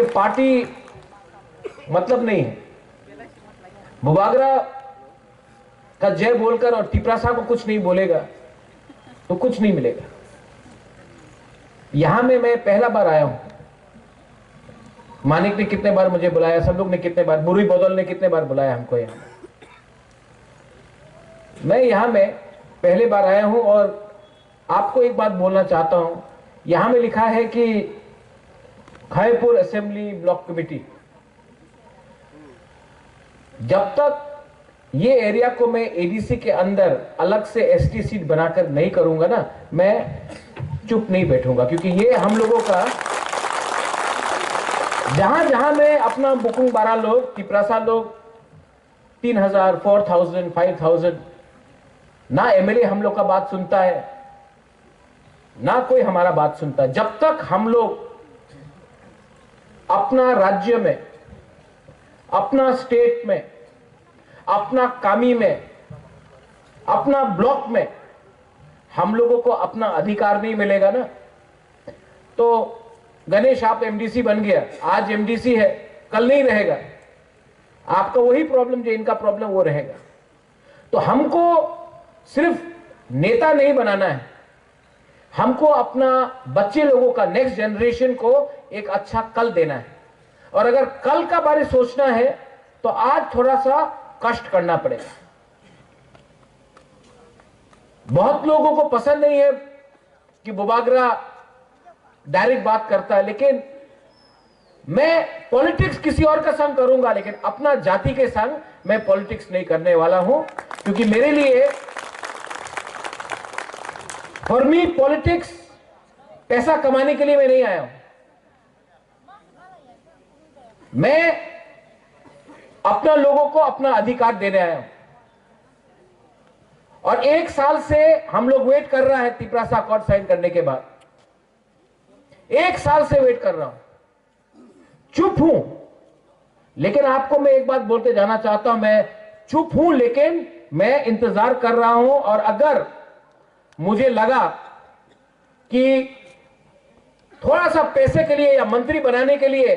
ये पार्टी मतलब नहीं है। बुबागरा का जय बोलकर और तिपरासा को कुछ नहीं बोलेगा तो कुछ नहीं मिलेगा। यहां में मैं पहला बार आया हूं। मानिक ने कितने बार मुझे बुलाया, सब लोग ने कितने बार, बुरी बदौल ने कितने बार बुलाया हमको यहां। मैं यहां में पहले बार आया हूं और आपको एक बात बोलना चाहता हूं। यहां में लिखा है कि खैरपुर असेंबली ब्लॉक कमेटी, जब तक ये एरिया को मैं एडीसी के अंदर अलग से एसटी सीट बनाकर नहीं करूंगा ना, मैं चुप नहीं बैठूंगा। क्योंकि ये हम लोगों का, जहां जहां में अपना बुकुंग 12 लोग, तिपरासा लोग 3000, 4000, 5000, ना एमएलए हम लोग का बात सुनता है, ना कोई हमारा बात सुनता है। जब तक हम लोग अपना राज्य में, अपना स्टेट में, अपना कामी में, अपना ब्लॉक में हम लोगों को अपना अधिकार नहीं मिलेगा ना, तो गणेश आप एमडीसी बन गया, आज एमडीसी है, कल नहीं रहेगा। आपका वही प्रॉब्लम जो इनका प्रॉब्लम वो रहेगा। तो हमको सिर्फ नेता नहीं बनाना है, हमको अपना बच्चे लोगों का, नेक्स्ट जनरेशन को एक अच्छा कल देना है। और अगर कल का बारे सोचना है तो आज थोड़ा सा कष्ट करना पड़ेगा। बहुत लोगों को पसंद नहीं है कि बुबागरा डायरेक्ट बात करता है, लेकिन मैं पॉलिटिक्स किसी और का संग करूंगा, लेकिन अपना जाति के संग मैं पॉलिटिक्स नहीं करने वाला हूं। क्योंकि मेरे लिए, फॉर मी पॉलिटिक्स पैसा कमाने के लिए मैं नहीं आया हूं। मैं अपना लोगों को अपना अधिकार देने आया हूं। और 1 साल से हम लोग वेट कर रहा है तिपरासा अकॉर्ड साइन करने के बाद। 1 साल से वेट कर रहा हूं, चुप हूं। लेकिन आपको मैं एक बात बोलते जाना चाहता हूं, मैं चुप हूं लेकिन मैं इंतजार कर रहा हूं। और अगर मुझे लगा कि थोड़ा सा पैसे के लिए या मंत्री बनाने के लिए,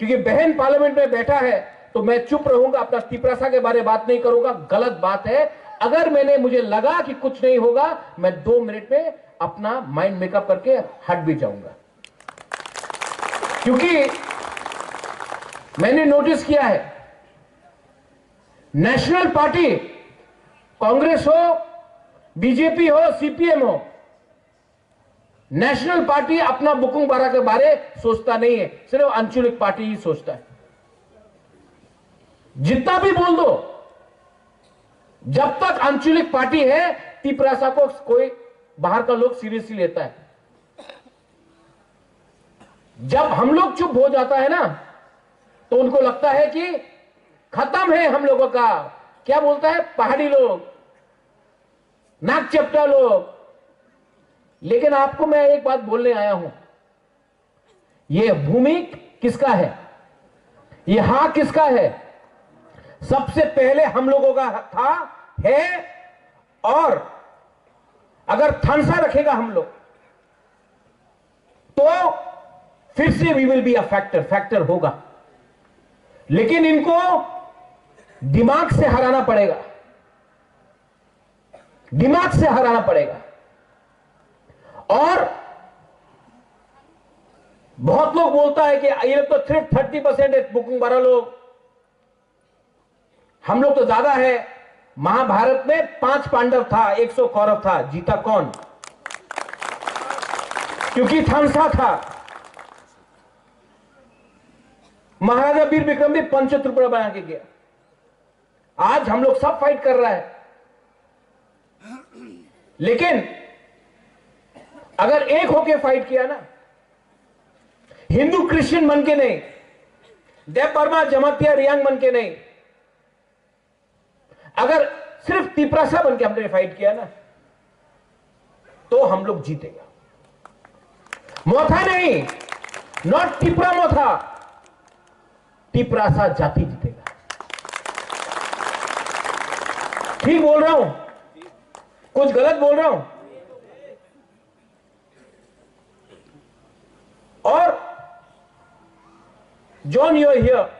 क्योंकि बहन पार्लियामेंट में बैठा है, तो मैं चुप रहूंगा, अपना तिपरासा के बारे में बात नहीं करूंगा। गलत बात है। अगर मुझे लगा कि कुछ नहीं होगा, मैं 2 मिनट में अपना माइंड मेकअप करके हट भी जाऊंगा। क्योंकि मैंने नोटिस किया है, नेशनल पार्टी, कांग्रेस हो, बीजेपी हो, सीपीएम हो, नेशनल पार्टी अपना बुकुंग 12 के बारे सोचता नहीं है, सिर्फ आंचलिक पार्टी ही सोचता है। जितना भी बोल दो, जब तक आंचलिक पार्टी है, तिपरासा को कोई बाहर का लोग सीरियसली लेता है। जब हम लोग चुप हो जाता है ना, तो उनको लगता है कि खत्म है हम लोगों का। क्या बोलता है, पहाड़ी लोग, नाक चपटा लोग। लेकिन आपको मैं एक बात बोलने आया हूं, यह भूमि किसका है, यह हाथ किसका है? सबसे पहले हम लोगों का था, है। और अगर थानसा रखेगा हम लोग, तो फिर से we will be a factor होगा। लेकिन इनको दिमाग से हराना पड़ेगा, दिमाग से हराना पड़ेगा। और बहुत लोग बोलता है कि ये लोग तो सिर्फ 30% है, बुकिंग 12 लोग, हम लोग तो ज्यादा है। महाभारत में 5 पांडव था, 100 कौरव था, जीता कौन? क्योंकि थानसा था। महाराजा वीर विक्रम भी पंचतुर्पड़ा बना के गया। आज हम लोग सब फाइट कर रहा है, लेकिन अगर एक होके फाइट किया ना, हिंदू क्रिश्चियन बन के नहीं, देव वर्मा जमातिया रियांग बन के नहीं, अगर सिर्फ तिपरासा बन के हमने फाइट किया ना, तो हम लोग जीतेगा। मोथा नहीं, नॉट टिपरा मोथा, तिपरासा जाति जीतेगा। ठीक बोल रहा हूं, कुछ गलत बोल रहा हूं? और जॉन, यू आर हियर।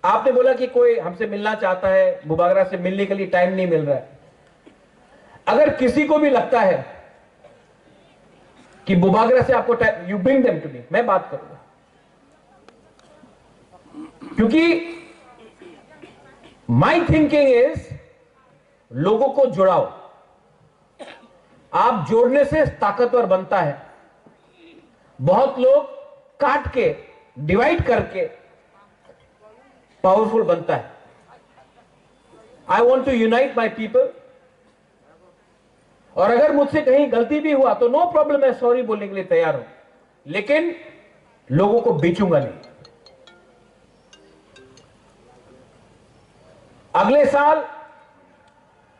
आपने बोला कि कोई हमसे मिलना चाहता है, बुबागरा से मिलने के लिए टाइम नहीं मिल रहा है। अगर किसी को भी लगता है कि बुबागरा से आपको time, you bring them to me, मैं बात करूंगा। क्योंकि माई थिंकिंग इज लोगों को जुड़ाओ। आप जोड़ने से ताकतवर बनता है। बहुत लोग काट के, डिवाइड करके पावरफुल बनता है। I want to unite my people. और अगर मुझसे कहीं गलती भी हुआ तो नो प्रॉब्लम, मैं सॉरी बोलने के लिए तैयार हूं, लेकिन लोगों को बेचूंगा नहीं। अगले साल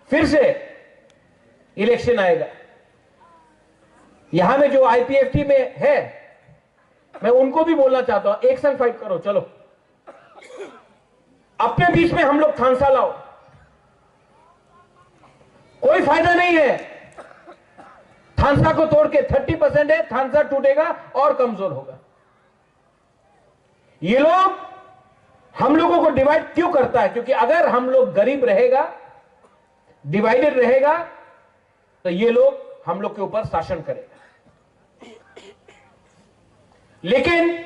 फिर से इलेक्शन आएगा। यहां में जो आईपीएफटी में है, मैं उनको भी बोलना चाहता हूं, एक संग फाइट करो। चलो अपने बीच में हम लोग थानसा लाओ। कोई फायदा नहीं है थानसा को तोड़ के। 30% है, थानसा टूटेगा और कमजोर होगा। ये लोग हम लोगों को डिवाइड क्यों करता है? क्योंकि अगर हम लोग गरीब रहेगा, डिवाइडेड रहेगा, तो ये लोग हम लोग के ऊपर शासन करेगा। लेकिन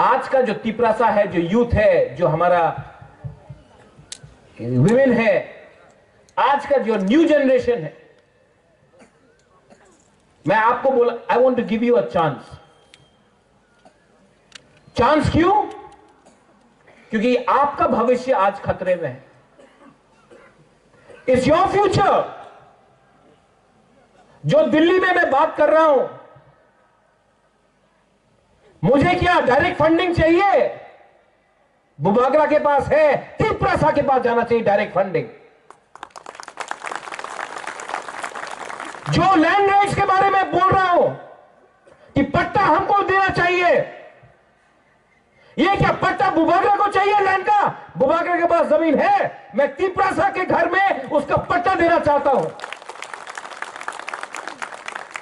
आज का जो तिपरासा है, जो यूथ है, जो हमारा विमेन है, आज का जो न्यू जनरेशन है, मैं आपको बोला, I want to give you a chance. Chance क्यों? क्योंकि आपका भविष्य आज खतरे में है। It's your future. जो दिल्ली में मैं बात कर रहा हूं, मुझे क्या डायरेक्ट फंडिंग चाहिए? बुबागरा के पास है, तिपरासा के पास जाना चाहिए डायरेक्ट फंडिंग। जो लैंड राइट्स के बारे में बोल रहा हूं कि पट्टा हमको देना चाहिए, ये क्या पट्टा बुबागरा को चाहिए लैंड का? बुबागरा के पास जमीन है, मैं तिपरासा के घर में उसका पट्टा देना चाहता हूं।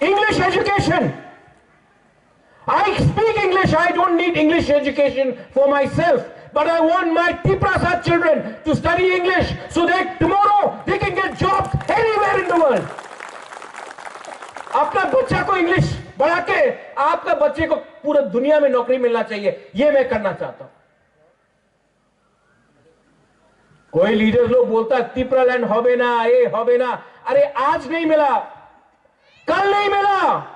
English education, I speak English. I don't need English education for myself, but I want my Tiprasa children to study English so that tomorrow they can get jobs anywhere in the world. अपना बच्चा को English बढ़ा के आपका बच्चे को पूरे दुनिया में नौकरी मिलना चाहिए, ये मैं करना चाहता हूं। कोई लीडर लोग बोलता है तिपरा लैंड होबे ना, ये होबे ना। अरे आज नहीं मिला, कल नहीं मिला,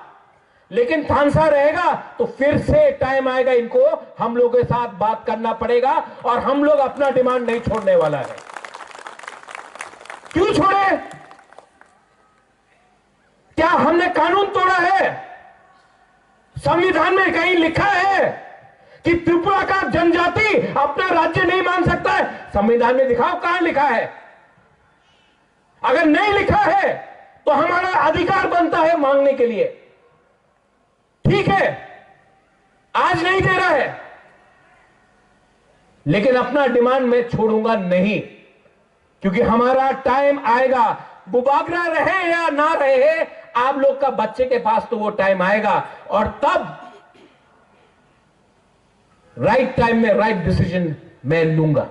लेकिन थानसा रहेगा तो फिर से टाइम आएगा, इनको हम लोगों के साथ बात करना पड़ेगा और हम लोग अपना डिमांड नहीं छोड़ने वाला है। क्यों छोड़े? क्या हमने कानून तोड़ा है? संविधान में कहीं लिखा है कि त्रिपुरा का जनजाति अपना राज्य नहीं मान सकता है? संविधान में दिखाओ कहां लिखा है। अगर नहीं लिखा है तो हमारा अधिकार बनता है मांगने के लिए। ठीक है, आज नहीं दे रहा है, लेकिन अपना डिमांड मैं छोड़ूंगा नहीं, क्योंकि हमारा टाइम आएगा। बुबागरा रहे या ना रहे, आप लोग का बच्चे के पास तो वो टाइम आएगा, और तब राइट टाइम में राइट डिसीजन मैं लूंगा।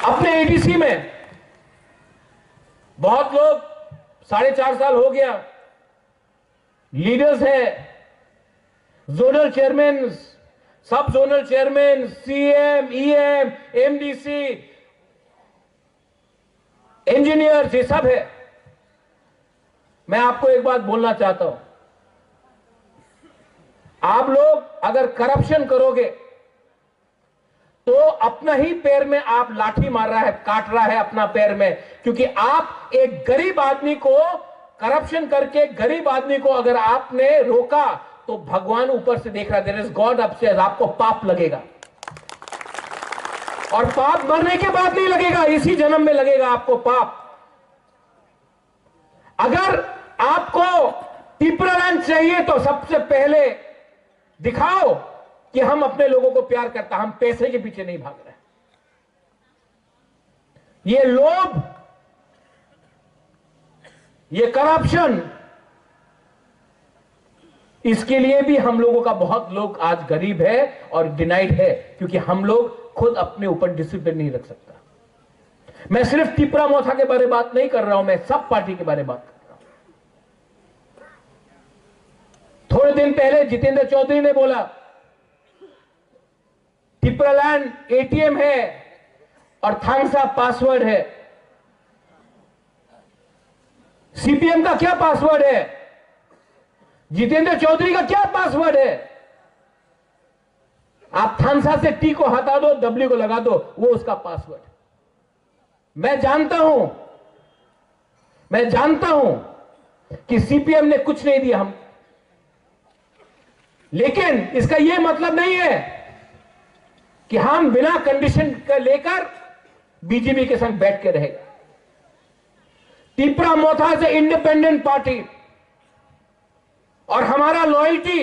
अपने एडीसी में बहुत लोग 4.5 साल हो गया लीडर्स हैं, जोनल चेयरमैन, सब zonal chairman, CM, EM, MDC, engineer, ये सब है। मैं आपको एक बात बोलना चाहता हूं, आप लोग अगर करप्शन करोगे तो अपना ही पैर में आप लाठी मार रहा है, काट रहा है अपना पैर में, क्योंकि आप एक गरीब आदमी को करप्शन करके, गरीब आदमी को अगर आपने रोका तो भगवान ऊपर से देख रहा है, देयर इज गॉड अपस्टेयर्स, आपको पाप लगेगा। और पाप मरने के बाद नहीं लगेगा, इसी जन्म में लगेगा आपको पाप। अगर आपको तिपरा लैंड चाहिए तो सबसे पहले दिखाओ कि हम अपने लोगों को प्यार करता, हम पैसे के पीछे नहीं भाग रहे। ये लोभ, ये करप्शन, इसके लिए भी हम लोगों का बहुत लोग आज गरीब है और डिनाइड है, क्योंकि हम लोग खुद अपने ऊपर डिसिप्लिन नहीं रख सकता। मैं सिर्फ तिपरा मोथा के बारे में बात नहीं कर रहा हूं, मैं सब पार्टी के बारे में बात कर रहा हूं। थोड़े दिन पहले जितेंद्र चौधरी ने बोला तिपरालैंड एटीएम है और थांगसा पासवर्ड है। सीपीएम का क्या पासवर्ड है? जितेंद्र चौधरी का क्या पासवर्ड है? आप थांगसा से टी को हटा दो, डब्ल्यू को लगा दो, वो उसका पासवर्ड है। मैं जानता हूं कि सीपीएम ने कुछ नहीं दिया हम, लेकिन इसका यह मतलब नहीं है कि हम बिना कंडीशन का लेकर बीजेपी के संग बैठ के रहेगा। तिपरा मोथा से इंडिपेंडेंट पार्टी और हमारा लॉयल्टी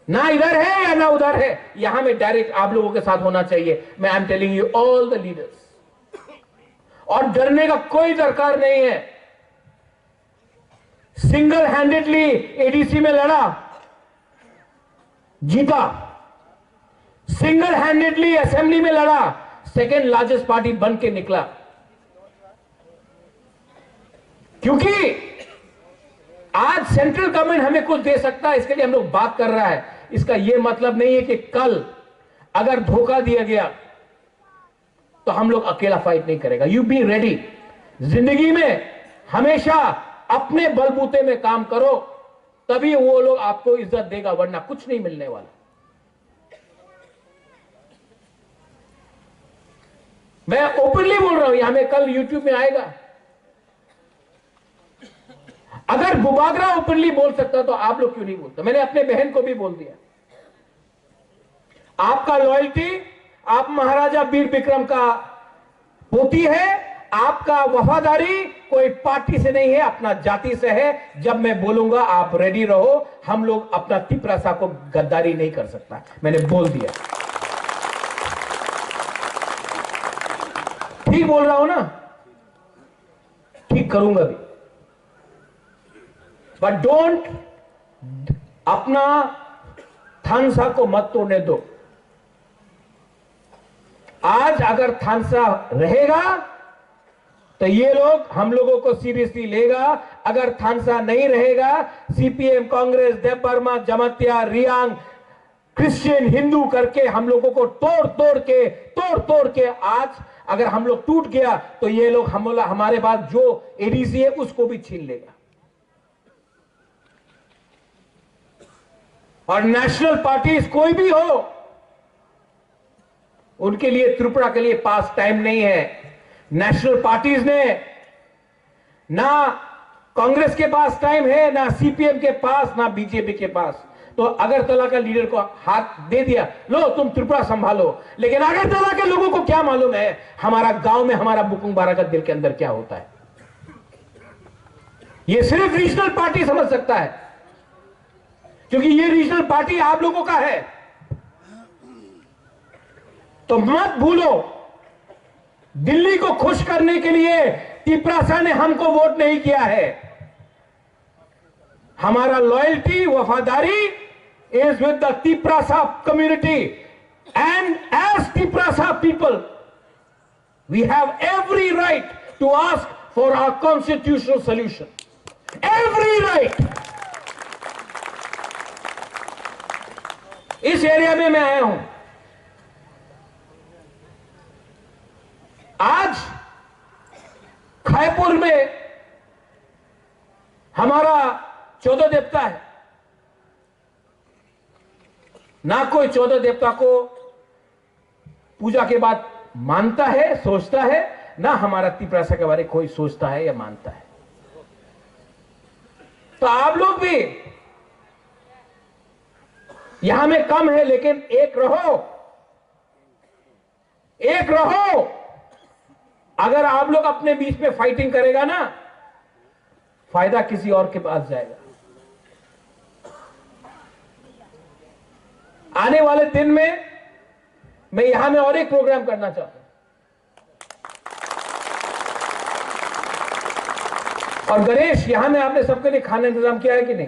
ना इधर है या ना उधर है, यहां में डायरेक्ट आप लोगों के साथ होना चाहिए। मैं I am telling you all the leaders, और डरने का कोई दरकार नहीं है। सिंगल हैंडेडली एडीसी में लड़ा, जीता। सिंगल हैंडेडली असेंबली में लड़ा, सेकेंड लार्जेस्ट पार्टी बन के निकला। क्योंकि आज सेंट्रल गवर्नमेंट हमें कुछ दे सकता है, इसके लिए हम लोग बात कर रहा है। इसका यह मतलब नहीं है कि कल अगर धोखा दिया गया तो हम लोग अकेला फाइट नहीं करेगा। You be ready. जिंदगी में हमेशा अपने बलबूते में काम करो, तभी वो लोग आपको इज्जत देगा, वरना कुछ नहीं मिलने वाला। मैं ओपनली बोल रहा हूं, यहां में कल यूट्यूब में आएगा। अगर बुबागरा ओपनली बोल सकता तो आप लोग क्यों नहीं बोलते? मैंने अपने बहन को भी बोल दिया, आपका लॉयल्टी, आप महाराजा वीर विक्रम का पोती है, आपका वफादारी कोई पार्टी से नहीं है, अपना जाति से है। जब मैं बोलूंगा आप रेडी रहो। हम लोग अपना तिपरासा को गद्दारी नहीं कर सकता, मैंने बोल दिया। ठीक बोल रहा हूं ना? ठीक करूंगा भी, बट डोंट अपना थानसा को मत तोड़ने दो। आज अगर थानसा रहेगा तो ये लोग हम लोगों को सीरियसली लेगा। अगर थानसा नहीं रहेगा, सीपीएम, कांग्रेस, देवबर्मा, जमातिया, रियांग, क्रिश्चियन, हिंदू करके हम लोगों को तोड़ के आज अगर हम लोग टूट गया तो ये लोग हमारे पास जो एडीसी है उसको भी छीन लेगा। और नेशनल पार्टीज कोई भी हो, उनके लिए त्रिपुरा के लिए पास टाइम नहीं है। नेशनल पार्टीज ने ना कांग्रेस के पास टाइम है, ना सीपीएम के पास, ना बीजेपी के पास। तो अगरतला का लीडर को हाथ दे दिया, लो तुम त्रिपुरा संभालो। लेकिन अगरतला के लोगों को क्या मालूम है हमारा गांव में, हमारा बुकुंग बारागत दिल के अंदर क्या होता है। ये सिर्फ रीजनल पार्टी समझ सकता है, क्योंकि ये रीजनल पार्टी आप लोगों का है। तो मत भूलो, दिल्ली को खुश करने के लिए तिपरासा ने हमको वोट नहीं किया है। हमारा लॉयल्टी, वफादारी is with the Tiprasa community, and as Tiprasa people we have every right to ask for our constitutional solution. Every right. इस एरिया में मैं आया हूं। आज खायपुर में हमारा 14 देवता है, ना कोई 14 देवता को पूजा के बाद मानता है, सोचता है, ना हमारा तिपरासा के बारे में कोई सोचता है या मानता है। तो आप लोग भी यहां में कम है, लेकिन एक रहो, एक रहो। अगर आप लोग अपने बीच में फाइटिंग करेगा ना, फायदा किसी और के पास जाएगा। आने वाले दिन में मैं यहां में और एक प्रोग्राम करना चाहता हूं। और गणेश, यहां में आपने सबके लिए खाना इंतजाम किया है कि नहीं?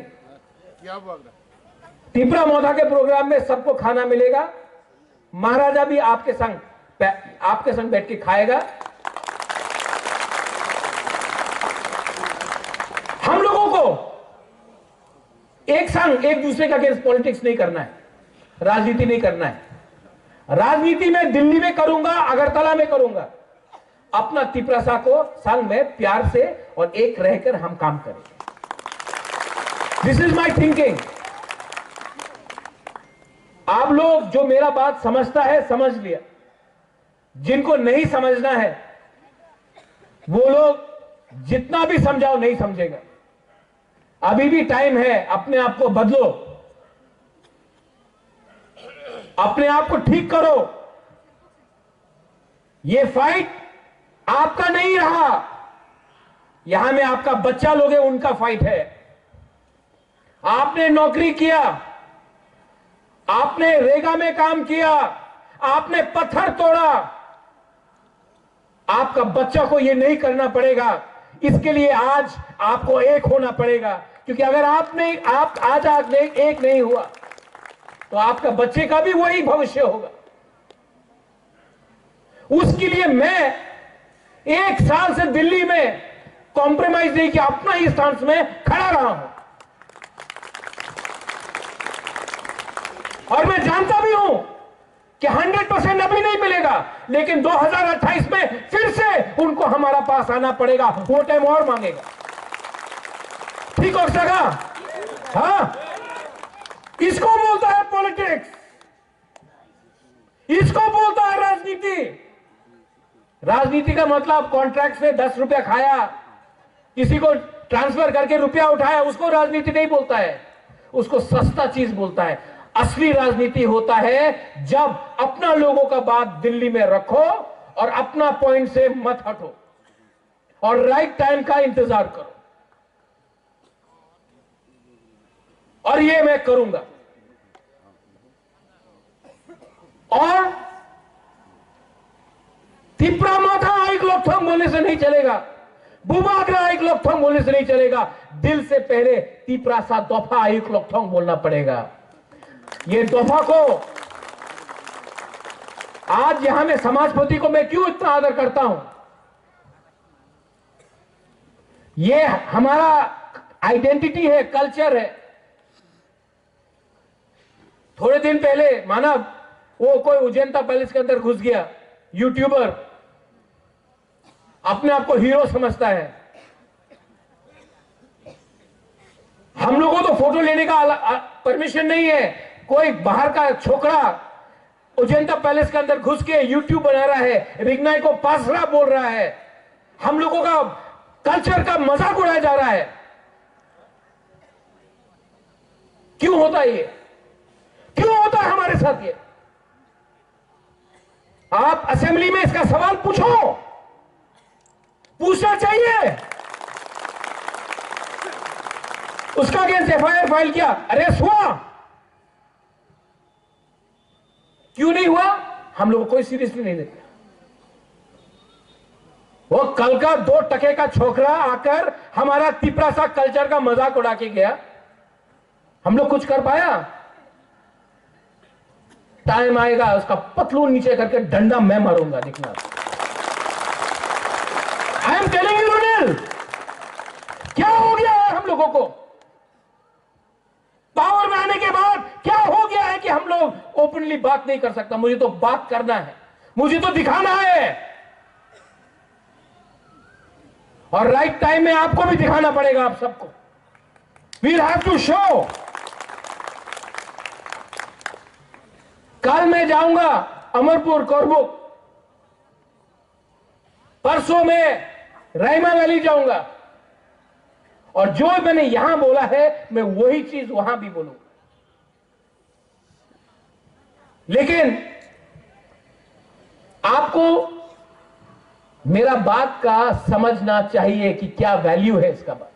तिपरा मोथा के प्रोग्राम में सबको खाना मिलेगा। महाराजा भी आपके संग बैठ के खाएगा। हम लोगों को एक संग एक दूसरे का अगेंस्ट पॉलिटिक्स नहीं करना है, राजनीति नहीं करना है। राजनीति में दिल्ली में करूंगा, अगरतला में करूंगा। अपना तिपरासा को संग में प्यार से और एक रहकर हम काम करेंगे। This is my thinking. आप लोग जो मेरा बात समझता है समझ लिया, जिनको नहीं समझना है वो लोग जितना भी समझाओ नहीं समझेगा। अभी भी टाइम है, अपने आप को बदलो, अपने आप को ठीक करो। ये फाइट आपका नहीं रहा, यहां में आपका बच्चा लोग है, उनका फाइट है। आपने नौकरी किया, आपने रेगा में काम किया, आपने पत्थर तोड़ा, आपका बच्चा को यह नहीं करना पड़ेगा। इसके लिए आज आपको एक होना पड़ेगा, क्योंकि अगर आप आज एक नहीं हुआ तो आपका बच्चे का भी वही भविष्य होगा। उसके लिए मैं एक साल से दिल्ली में कॉम्प्रोमाइज नहीं किया, अपना ही स्टांस में खड़ा रहा हूं। और मैं जानता भी हूं कि 100% अभी नहीं मिलेगा, लेकिन 2028 में फिर से उनको हमारा पास आना पड़ेगा, वो टाइम और मांगेगा। ठीक हो सका? हाँ, इसको बोलता है पॉलिटिक्स, इसको बोलता है राजनीति। राजनीति का मतलब कॉन्ट्रैक्ट से 10 रुपया खाया, किसी को ट्रांसफर करके रुपया उठाया, उसको राजनीति नहीं बोलता है, उसको सस्ता चीज बोलता है। असली राजनीति होता है जब अपना लोगों का बात दिल्ली में रखो और अपना पॉइंट से मत हटो और राइट टाइम का इंतजार करो, और ये मैं करूंगा। और तिपरा माथा एक लोकथंग बोलने से नहीं चलेगा, बुबागरा एक लोकथंग बोलने से नहीं चलेगा। दिल से पहले तिपरासा दोफा एक लोकथंग बोलना पड़ेगा। ये दोफा को आज यहां में समाजपति को मैं क्यों इतना आदर करता हूं, ये हमारा आइडेंटिटी है, कल्चर है। थोड़े दिन पहले मानव वो कोई उजैनता पैलेस के अंदर घुस गया, यूट्यूबर अपने आप को हीरो समझता है। हम लोगों को तो फोटो लेने का परमिशन नहीं है। कोई बाहर का छोकरा उजैनता पैलेस के अंदर घुस के यूट्यूब बना रहा है, रिग्नाई को पासरा बोल रहा है, हम लोगों का कल्चर का मजाक उड़ाया जा रहा है। क्यों होता है ये? क्यों होता है हमारे साथ ये? आप असेंबली में इसका सवाल पूछो, पूछना चाहिए। उसका अगेंस्ट एफआईआर फाइल किया, अरेस्ट हुआ, क्यों नहीं हुआ? हम लोग कोई सीरियसली नहीं लेते। वो कल का 2 टके का छोकरा आकर हमारा तिपरासा कल्चर का मजाक उड़ा के गया, हम लोग कुछ कर पाया? टाइम आएगा उसका पतलून नीचे करके डंडा मैं मारूंगा, देखना। आई एम टेलिंग यू रुनिल, क्या हो गया है हम लोगों को? पावर में आने के बाद क्या हो गया है कि हम लोग ओपनली बात नहीं कर सकता? मुझे तो बात करना है, मुझे तो दिखाना है, और राइट टाइम में आपको भी दिखाना पड़ेगा। आप सबको वील हैव टू शो। कल मैं जाऊंगा अमरपुर, कोरबुक, परसों में रहीमा वैली जाऊंगा, और जो मैंने यहां बोला है मैं वही चीज वहां भी बोलूंगा। लेकिन आपको मेरा बात का समझना चाहिए कि क्या वैल्यू है इसका, बात,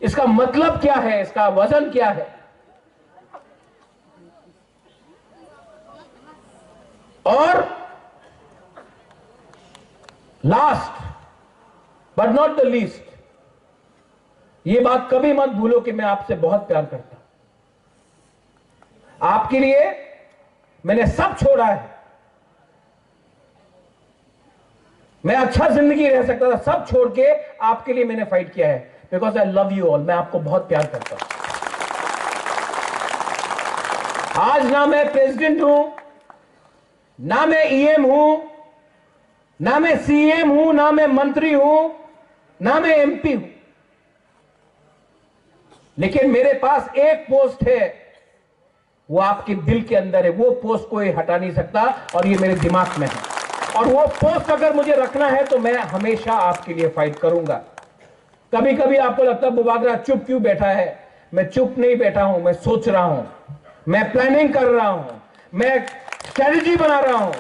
इसका मतलब क्या है, इसका वजन क्या है। और last but not the least, ये बात कभी मत भूलो कि मैं आपसे बहुत प्यार करता हूं। आपके लिए मैंने सब छोड़ा है। मैं अच्छा जिंदगी रह सकता था, सब छोड़ के आपके लिए मैंने फाइट किया है, because I love you all. मैं आपको बहुत प्यार करता हूं। आज ना मैं प्रेसिडेंट हूं, ना मैं ईएम हूं, ना मैं सीएम हूं, ना मैं मंत्री हूं, ना मैं एमपी हूं, लेकिन मेरे पास एक पोस्ट है, वो आपके दिल के अंदर है। वो पोस्ट कोई हटा नहीं सकता और ये मेरे दिमाग में है। और वो पोस्ट अगर मुझे रखना है तो मैं हमेशा आपके लिए फाइट करूंगा। कभी कभी आपको लगता है बुबागरा चुप क्यों बैठा है? मैं चुप नहीं बैठा हूं, मैं सोच रहा हूं, मैं प्लानिंग कर रहा हूं, मैं स्ट्रेटजी बना रहा हूं।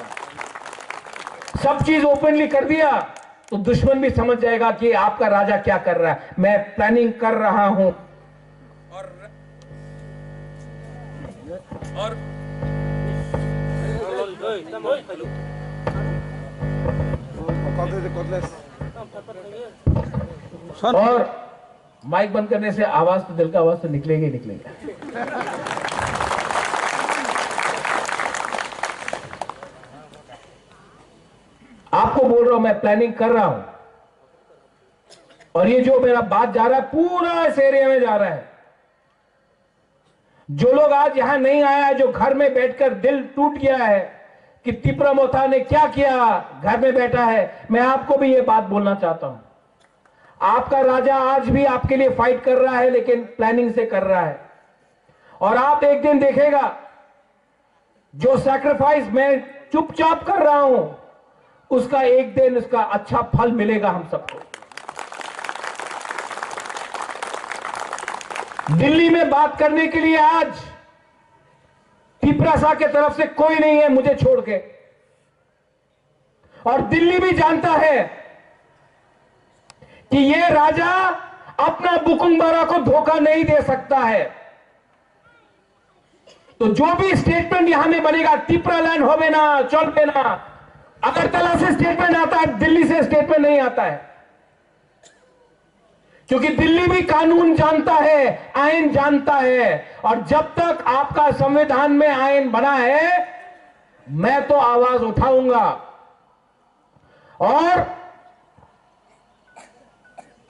सब चीज ओपनली कर दिया तो दुश्मन भी समझ जाएगा कि आपका राजा क्या कर रहा है। मैं प्लानिंग कर रहा हूं और माइक बंद करने से आवाज तो दिल का आवाज तो निकलेगा ही निकलेगा। आपको बोल रहा हूं, मैं प्लानिंग कर रहा हूं और ये जो मेरा बात जा रहा है पूरा इस एरिया में जा रहा है। जो लोग आज यहां नहीं आया है, जो घर में बैठकर दिल टूट गया है कि तिपरा मोथा ने क्या किया, घर में बैठा है, मैं आपको भी ये बात बोलना चाहता हूं। आपका राजा आज भी आपके लिए फाइट कर रहा है, लेकिन प्लानिंग से कर रहा है। और आप एक दिन देखेगा जो सैक्रिफाइस मैं चुपचाप कर रहा हूं, उसका एक दिन उसका अच्छा फल मिलेगा हम सबको। दिल्ली में बात करने के लिए आज तिपरासा के तरफ से कोई नहीं है मुझे छोड़ के। और दिल्ली भी जानता है कि ये राजा अपना बुकुंबारा को धोखा नहीं दे सकता है। तो जो भी स्टेटमेंट यहां में बनेगा, तिपरा लैंड हो ना, चल ना, अगरतला से स्टेटमेंट आता है, दिल्ली से स्टेटमेंट नहीं आता है। क्योंकि दिल्ली भी कानून जानता है, आईन जानता है। और जब तक आपका संविधान में आईन बना है, मैं तो आवाज उठाऊंगा और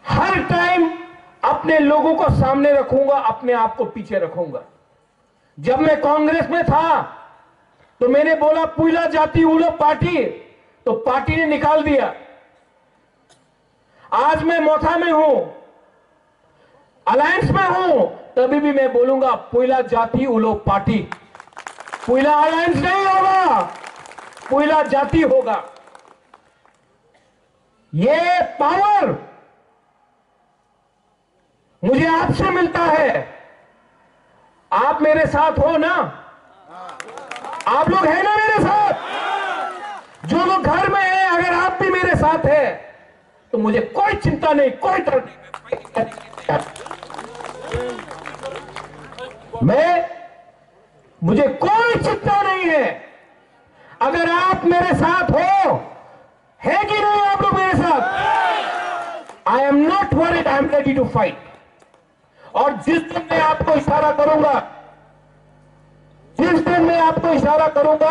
हर टाइम अपने लोगों को सामने रखूंगा, अपने आप को पीछे रखूंगा। जब मैं कांग्रेस में था तो मैंने बोला पुइला जाति उलो पार्टी, तो पार्टी ने निकाल दिया। आज मैं मोथा में हूं, अलायंस में हूं, तभी भी मैं बोलूंगा पुइला जाति उलो पार्टी। पुइला अलायंस नहीं होगा, पुइला जाति होगा। ये पावर मुझे आपसे मिलता है। आप मेरे साथ हो ना? आप लोग हैं ना मेरे साथ? जो लोग घर में हैं, अगर आप भी मेरे साथ हैं तो मुझे कोई चिंता नहीं, कोई डर नहीं, मुझे कोई चिंता नहीं है। अगर आप मेरे साथ हो, है कि नहीं आप लोग मेरे साथ? I am not worried, I am ready to fight. और जिस दिन मैं आपको इशारा करूंगा, जिस दिन मैं आपको इशारा करूंगा,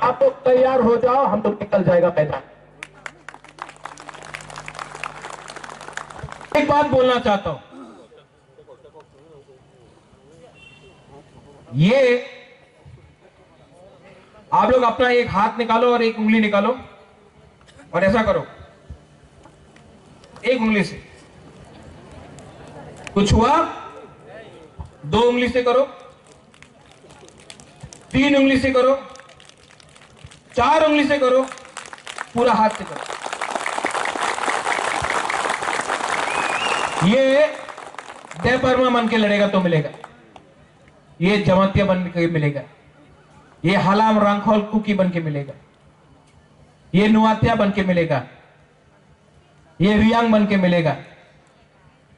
आप लोग तैयार हो जाओ, हम लोग निकल जाएगा मैदान। एक बात बोलना चाहता हूं, ये आप लोग अपना एक हाथ निकालो और एक उंगली निकालो और ऐसा करो, एक उंगली से कुछ हुआ, दो उंगली से करो, तीन उंगली से करो, चार उंगली से करो, पूरा हाथ से करो। ये देवबर्मा बन के लड़ेगा तो मिलेगा, ये जमातिया बन के मिलेगा, ये हलाम रांखोल कुकी बन के मिलेगा, ये नुआतिया बन के मिलेगा, ये रियांग बन के मिलेगा।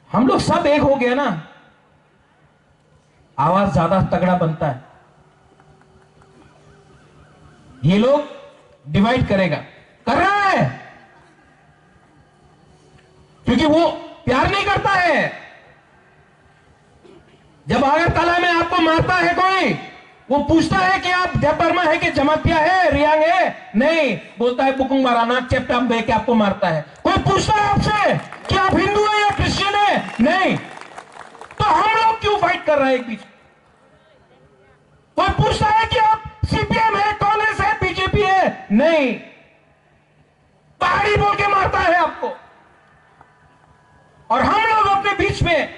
हम लोग सब एक हो गया ना, आवाज ज्यादा तगड़ा बनता है। ये लोग डिवाइड करेगा, कर रहा है, क्योंकि वो प्यार नहीं करता है, अगरतला में आपको मारता है कोई? वो पूछता है कि आप देवबर्मा है कि जमातिया है, रियांग है? नहीं, बोलता है बुकुंग माराना चेप्टा बे के आपको मारता है। कोई पूछता है आपसे कि आप हिंदू है या क्रिश्चियन है? नहीं। तो हम लोग क्यों फाइट कर रहे हैं एक बीच? कोई पूछता है कि आप सीपीएम है, कांग्रेस है, बीजेपी है? नहीं। पहाड़ी बोल के मारता है आपको, और हम लोग अपने बीच में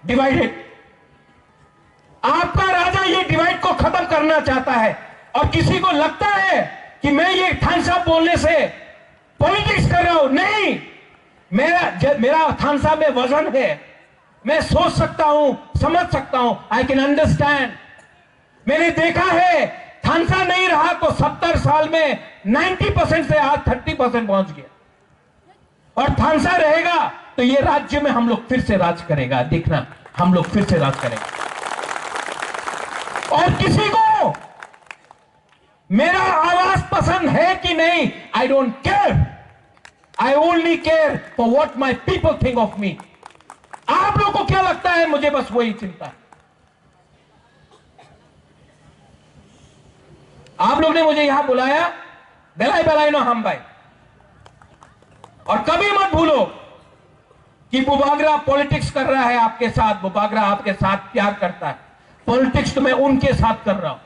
डिवाइडेड। आपका राजा ये डिवाइड को खत्म करना चाहता है, और किसी को लगता है कि मैं ये थानसा बोलने से पॉलिटिक्स कर रहा हूं। नहीं, मेरा थानसा में वजन है, मैं सोच सकता हूं, समझ सकता हूं, आई कैन अंडरस्टैंड। मैंने देखा है थानसा नहीं रहा तो 70 साल में 90% से आज 30% पहुंच गया, और थानसा रहेगा तो ये राज्य में हम लोग फिर से राज करेगा। देखना, हम लोग फिर से राज करेंगे। और किसी को मेरा आवाज पसंद है कि नहीं, I don't care. I only care for what my people think of me. आप लोगों को क्या लगता है, मुझे बस वही चिंता है। आप लोग ने मुझे यहां बुलाया, बेलाई बेलाई नो हम भाई, और कभी मत भूलो कि बुबागरा पॉलिटिक्स कर रहा है आपके साथ। बुबागरा आपके साथ प्यार करता है। पॉलिटिक्स तो मैं उनके साथ कर रहा हूं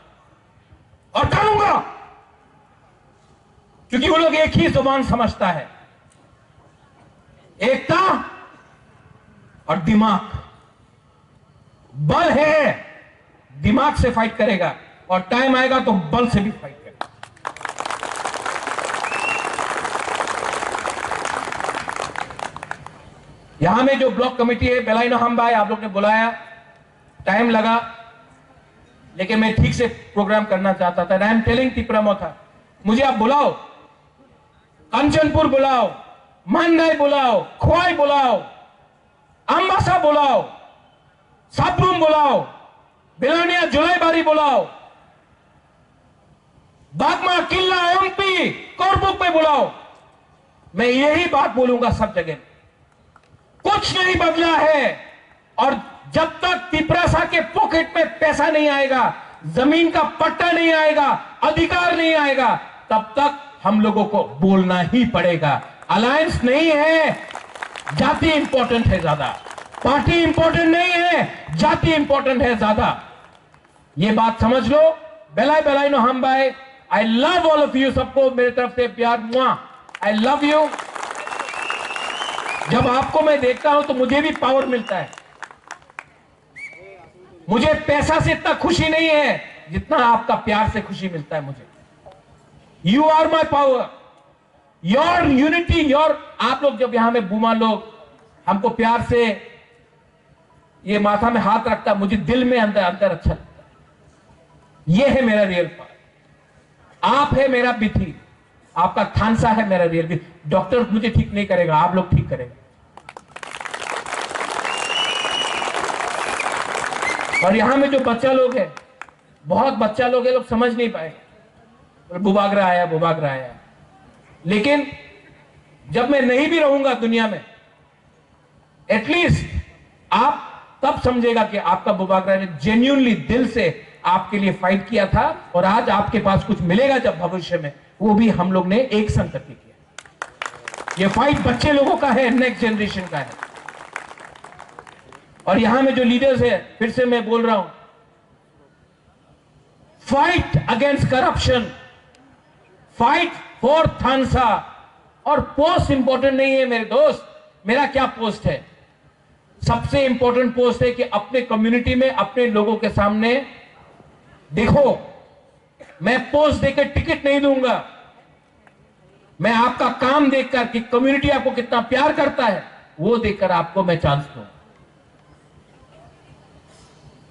और करूंगा, क्योंकि वो लोग एक ही जुबान समझता है, एकता और दिमाग। बल है, दिमाग से फाइट करेगा, और टाइम आएगा तो बल से भी फाइट करेगा। यहां में जो ब्लॉक कमेटी है, बेलाइनो हम भाई, आप लोग ने बुलाया, टाइम लगा, लेकिन मैं ठीक से प्रोग्राम करना चाहता था। आई एम टेलिंग तिपरामो था, मुझे आप बुलाओ, कंचनपुर बुलाओ, मानगाई बुलाओ, खोवाई बुलाओ, अंबासा बुलाओ, साबरूम बुलाओ, बिलानिया जुलाईबारी बुलाओ, बागमा, किला, एमपी, कोरबुक में बुलाओ। मैं यही बात बोलूंगा सब जगह, कुछ नहीं बदला है। और जब तक तिपरासा के पॉकेट में पैसा नहीं आएगा, जमीन का पट्टा नहीं आएगा, अधिकार नहीं आएगा, तब तक हम लोगों को बोलना ही पड़ेगा। अलायंस नहीं है, जाति इंपॉर्टेंट है ज्यादा, पार्टी इंपॉर्टेंट नहीं है, जाति इंपॉर्टेंट है ज्यादा। ये बात समझ लो। बेलाई बेलाई नो हम भाई, I love all of you. सबको मेरी तरफ से प्यार, मुआ, आई लव यू। जब आपको मैं देखता हूं तो मुझे भी पावर मिलता है। मुझे पैसा से इतना खुशी नहीं है जितना आपका प्यार से खुशी मिलता है मुझे। You are my power, your unity, your. आप लोग जब यहां में बूमा लोग हमको प्यार से ये माथा में हाथ रखता, मुझे दिल में अंदर अंदर अच्छा लगता है। ये है मेरा रियल पावर। आप है मेरा बिथी, आपका थानसा है मेरा रियल बिथी। डॉक्टर मुझे ठीक नहीं करेगा, आप लोग ठीक करेंगे। और यहां में जो बच्चा लोग है, बहुत बच्चा लोग है, लोग समझ नहीं पाएंगे बुबागरा आया, बुबागरा आया। लेकिन जब मैं नहीं भी रहूंगा दुनिया में, एटलीस्ट आप तब समझेगा कि आपका बुबागरा ने जेन्युइनली दिल से आपके लिए फाइट किया था, और आज आपके पास कुछ मिलेगा जब भविष्य में, वो भी हम लोग ने एक संग करके किया। ये फाइट बच्चे लोगों का है, नेक्स्ट जनरेशन का है। और यहां में जो लीडर्स है, फिर से मैं बोल रहा हूं, fight against corruption, fight for थानसा। और पोस्ट इंपॉर्टेंट नहीं है मेरे दोस्त। मेरा क्या पोस्ट है? सबसे इंपॉर्टेंट पोस्ट है कि अपने कम्युनिटी में, अपने लोगों के सामने देखो, मैं पोस्ट देकर टिकट नहीं दूंगा, मैं आपका काम देखकर कि कम्युनिटी आपको कितना प्यार करता है, वो देखकर आपको मैं चांस दूं।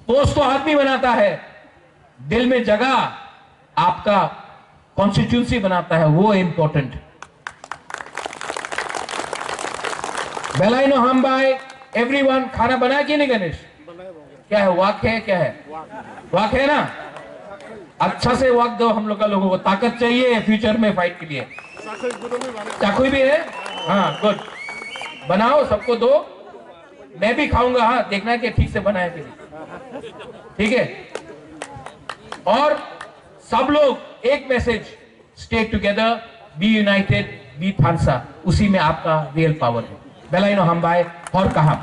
पोस्ट तो आदमी बनाता है, दिल में जगह आपका कॉन्स्टिट्यूंसी बनाता है, वो इंपॉर्टेंट है। बेलाइनो हम भाई, एवरीवन, खाना बनाया कि नहीं गणेश? क्या है, वाक है, क्या है? वाक है ना? अच्छा से वाक दो हम लोग का, लोगों को ताकत चाहिए फ्यूचर में फाइट के लिए। चाकू भी है, हाँ गुड, बनाओ, सबको दो। मैं भी खाऊंगा, हाँ, देखना है कि ठीक से बना है कि नहीं। ठीक है, और सब लोग एक message, stay together, be united, be थानसा, उसी में आपका रियल पावर है। बेलाइनो हम बाय और कहा